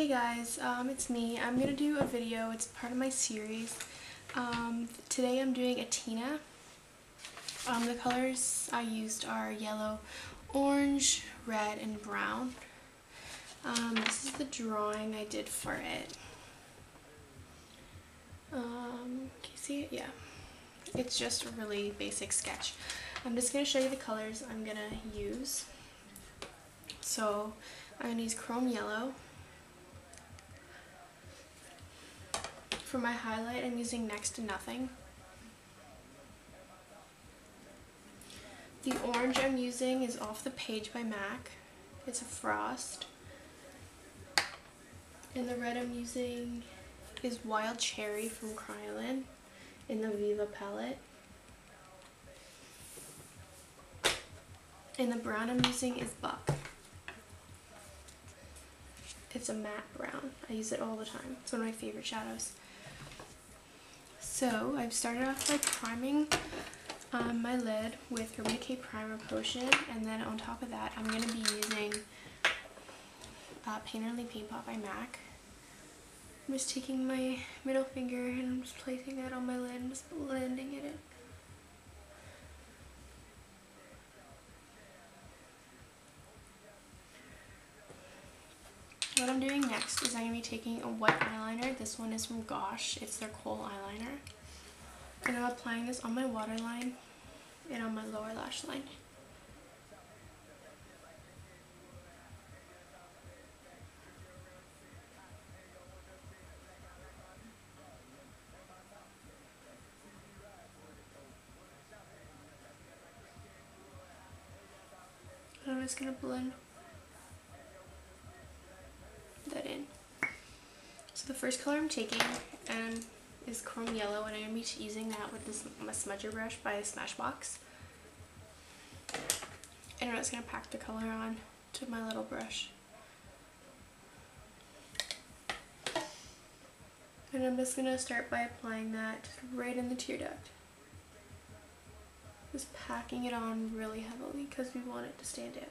Hey guys, it's me. I'm gonna do a video. It's part of my series. Today I'm doing Attina. The colors I used are yellow, orange, red, and brown. This is the drawing I did for it. Can you see it? Yeah. It's just a really basic sketch. I'm just gonna show you the colors I'm gonna use. So I'm gonna use chrome yellow. For my highlight, I'm using Next to Nothing. The orange I'm using is Off the Page by MAC. It's a frost. And the red I'm using is Wild Cherry from Kryolan in the Viva palette. And the brown I'm using is Buck. It's a matte brown. I use it all the time. It's one of my favorite shadows. So I've started off by priming my lid with Urban Decay Primer Potion, and then on top of that I'm going to be using Painterly Paint Pot by MAC. I'm just taking my middle finger and I'm just placing that on my lid and just blending it in. What I'm doing next is I'm going to be taking a white eyeliner. This one is from Gosh. It's their kohl eyeliner. And I'm applying this on my waterline and on my lower lash line. And I'm just going to blend that in. So the first color I'm taking is chrome yellow, and I'm going to be using that with this smudger brush by Smashbox. And I'm just going to pack the color on to my little brush. And I'm just going to start by applying that right in the tear duct. Just packing it on really heavily because we want it to stand out.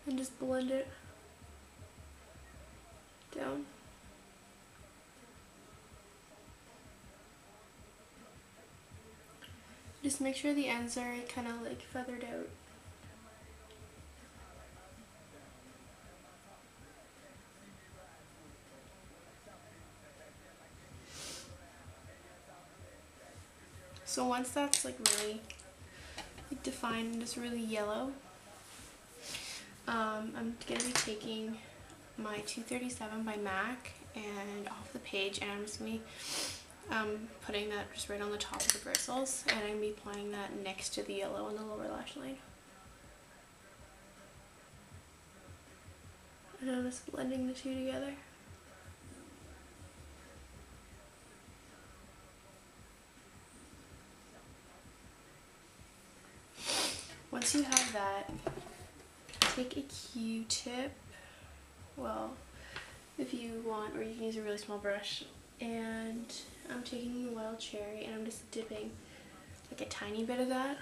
And just blend it down. Just make sure the ends are kind of like feathered out. So once that's like really defined and just really yellow, I'm going to be taking my 237 by MAC and Off the Page, and I'm just going to be putting that just right on the top of the bristles, and I'm going to be applying that next to the yellow on the lower lash line. And I'm just blending the two together. Once you have that, take a Q-tip, well, if you want, or you can use a really small brush, and I'm taking the Wild Cherry and I'm just dipping like a tiny bit of that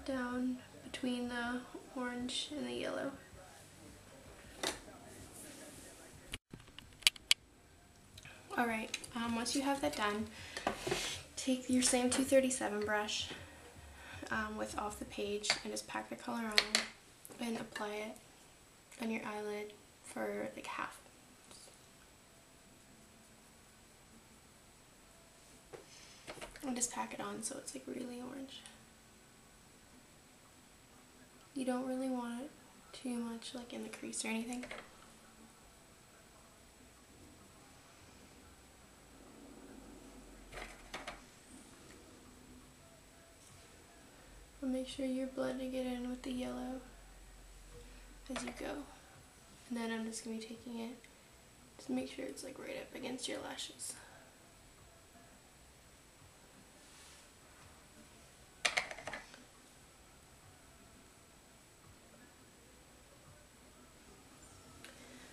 down between the orange and the yellow. Alright, once you have that done, take your same 237 brush with Off the Page and just pack the color on and apply it on your eyelid for like half. And just pack it on so it's like really orange. You don't really want it too much like in the crease or anything. Make sure you're blending it in with the yellow as you go. And then I'm just going to be taking it, just make sure it's like right up against your lashes.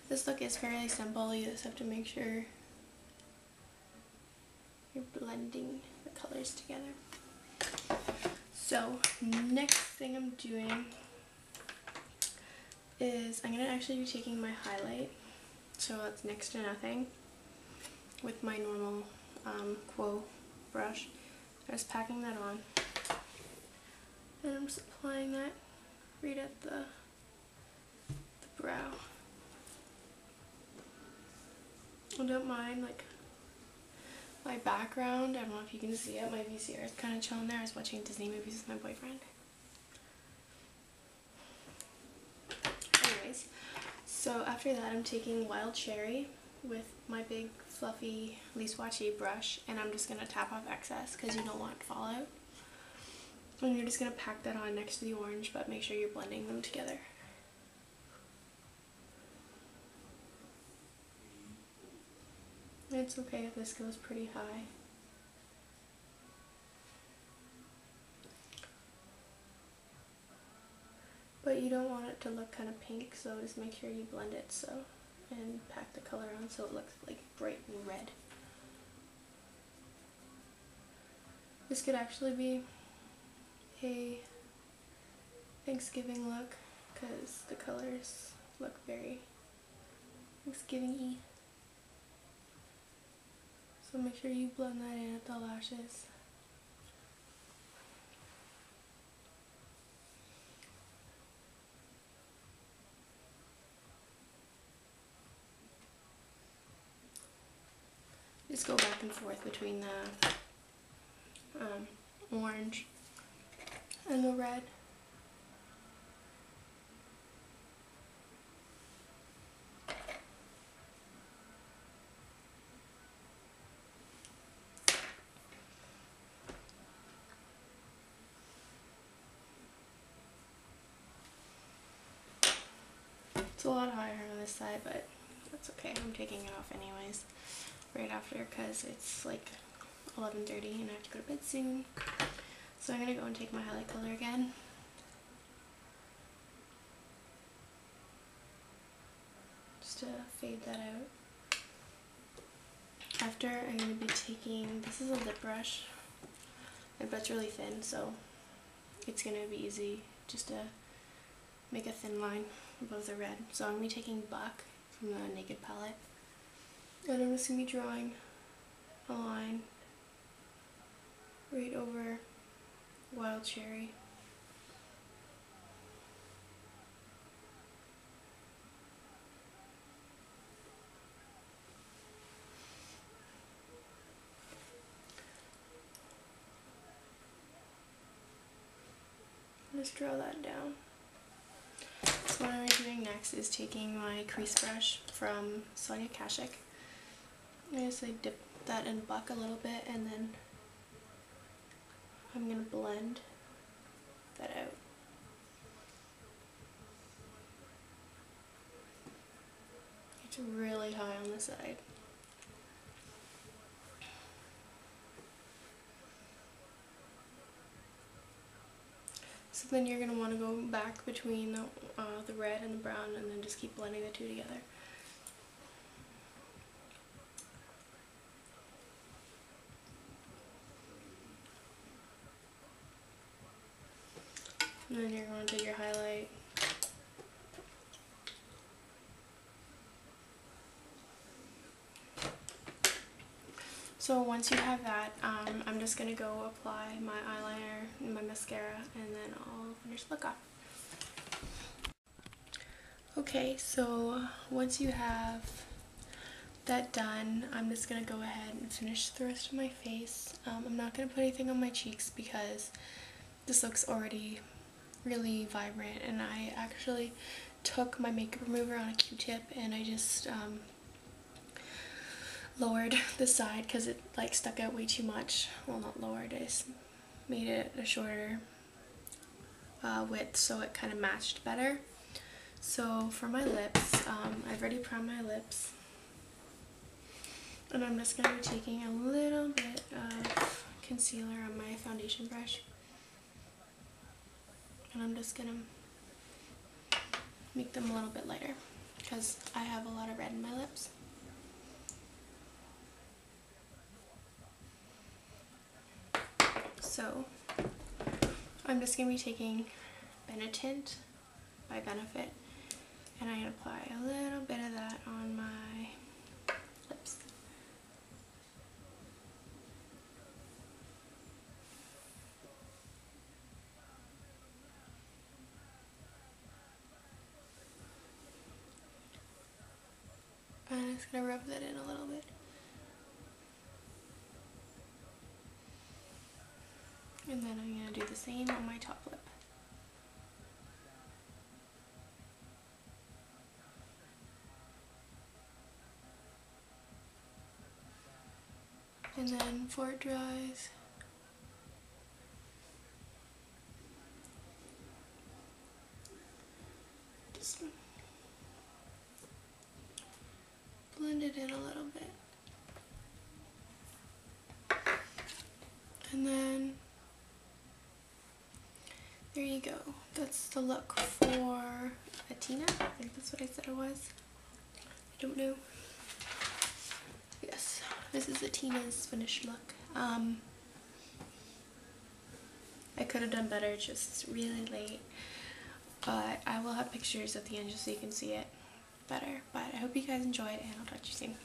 This look is fairly simple. You just have to make sure you're blending the colors together. So next thing I'm doing is I'm going to actually be taking my highlight, so it's next to nothing, with my normal Quo brush. I'm just packing that on, and I'm just applying that right at the brow. I don't mind like my background. I don't know if you can see it. My VCR is kind of chilling there. I was watching Disney movies with my boyfriend. Anyways, so after that I'm taking Wild Cherry with my big fluffy least swatchy brush, and I'm just going to tap off excess because you don't want fallout. And you're just going to pack that on next to the orange, but make sure you're blending them together. It's okay if this goes pretty high. But you don't want it to look kind of pink, so just make sure you blend it and pack the color on so it looks like bright red. This could actually be a Thanksgiving look because the colors look very Thanksgiving-y. So make sure you blend that in at the lashes. Just go back and forth between the orange and the red. It's a lot higher on this side, but that's okay. I'm taking it off anyways right after because it's like 11:30 and I have to go to bed soon. So I'm going to go and take my highlight color again. Just to fade that out. After, I'm going to be taking, this is a lip brush, but it's really thin, so it's going to be easy just to make a thin line above the red. So I'm going to be taking Buck from the Naked palette, and I'm just going to be drawing a line right over Wild Cherry. Just draw that down. So what I'm doing next is taking my crease brush from Sonia Kashuk. I just like dip that in Buck a little bit, and then I'm going to blend that out. It's really high on the side. So then you're going to want to go back between the red and the brown, and then just keep blending the two together. And then you're going to take your highlight. So once you have that, I'm just going to go apply my eyeliner and my mascara, and then I'll finish the look off. Okay, so once you have that done, I'm just going to go ahead and finish the rest of my face. I'm not going to put anything on my cheeks because this looks already really vibrant, and I actually took my makeup remover on a Q-tip and I just lowered the side because it like stuck out way too much. Well, not lowered, I just made it a shorter width so it kind of matched better. So for my lips, I've already primed my lips, and I'm just going to be taking a little bit of concealer on my foundation brush, and I'm just going to make them a little bit lighter because I have a lot of red in my lips. So I'm just going to be taking Benetint by Benefit, and I'm going to apply a little bit of that on my lips. And I'm just going to rub that in a little bit. And then I'm going to do the same on my top lip. And then before it dries, just blend it in a little bit. And then there you go. That's the look for Attina. I think that's what I said it was. I don't know. Yes, this is Attina's finished look. I could have done better, it's just really late. But I will have pictures at the end just so you can see it better. But I hope you guys enjoyed, and I'll talk to you soon.